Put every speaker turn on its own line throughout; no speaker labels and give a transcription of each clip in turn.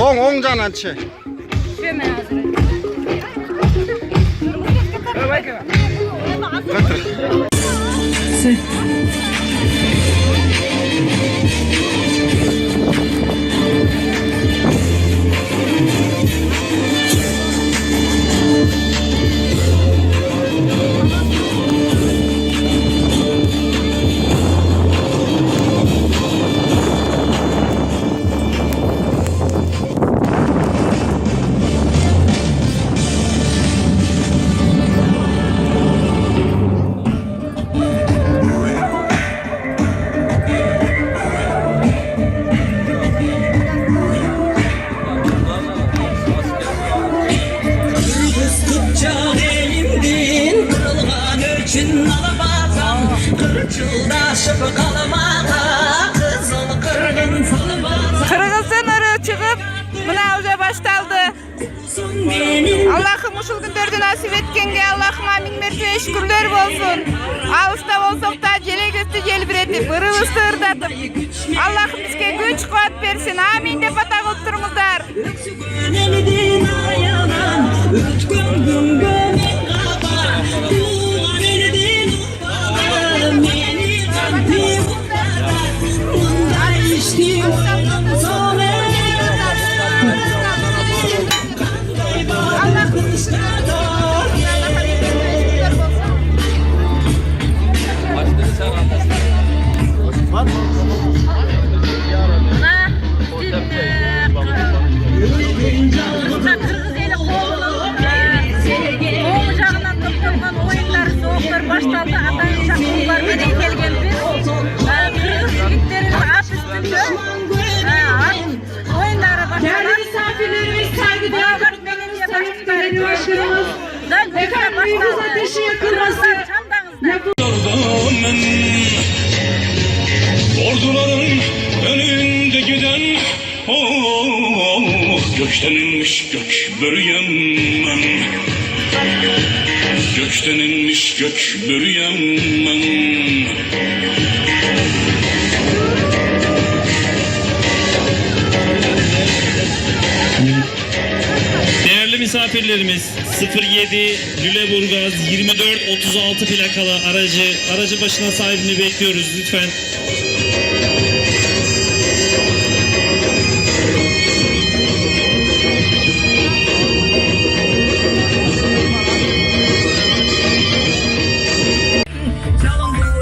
Oğuzcan açı.
Kırgız'ın ırı çıkıp mına uca baştaldı. Allah'ım uşul günlerdi nasip etkenge Allah'ıma min mertebe şükürler bolsun. Alışta bolsok da jelegesti jelbiretip, ırıbızdı ırdatıp. Allah'ım bizge güç kuat bersin. Amin dep ata kıltırmızlar.
Baştaldı atan şaklılar menen kelgen biz Kırgız yigitlerinin at üstünde oyunları başladı.
Değerli misafirlerimiz, saygıdeğer başkanımız Efendimiz ateşi yakılması
orduların önünde giden gökten inmiş gök börüyem ben. Gökten inmiş gök börüyem ben.
Değerli misafirlerimiz 07 Lüleburgaz 2436 plakalı aracı başına sahibini bekliyoruz lütfen.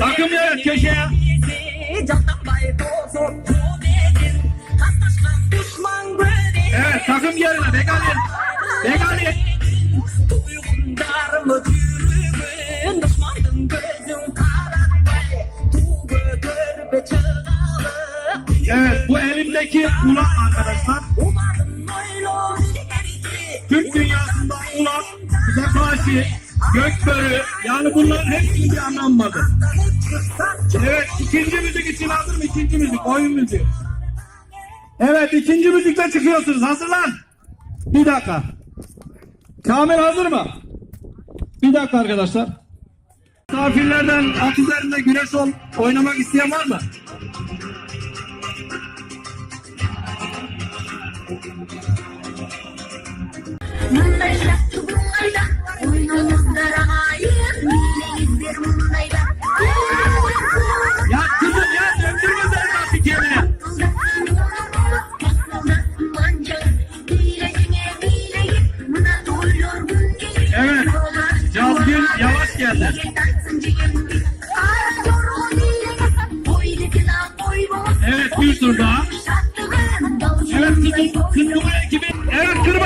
Takım yönet köşeye. Evet, takım yerine Begali. Begali. Evet, bu elimdeki ulak arkadaşlar. Türk dünyasında ulak, kızakbaşı, gökbörü, yani bunların hepsinin bir anlamı vardır. Evet, ikinci müzik için hazır mı? İkinci müzik, oyun müziği. Evet, ikinci müzikle çıkıyorsunuz. Hazırlan. Bir dakika. Kamil hazır mı? Bir dakika arkadaşlar. Misafirlerden at üzerinde güreş oynamak isteyen var mı? Ya kızım ya, döndürme sen bir kendine.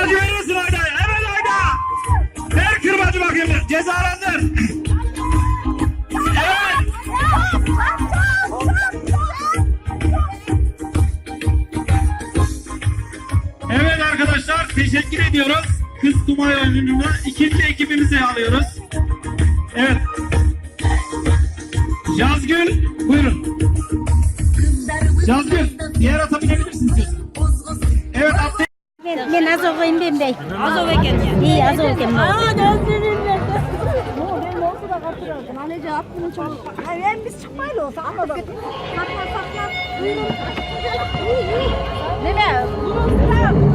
Kırbacı veriyorsun Ayda'ya. Evet Ayda. Ver kırbacı bakayım. Cezalandır. Evet. Evet arkadaşlar teşekkür ediyoruz. Kız Kumay oyununa ikinci ekibimizi alıyoruz. Evet. Yazgül buyurun. Yazgül diğer ata binebilirsin istiyorsan. Evet atlayın.
Ben az okuyayım ben bey.
Az ova gelgen.
İyi az okuyayım.
Anneciğim aklını çok... Hayır biz çıkmayla olsa anladım. Sakla.
Ne be?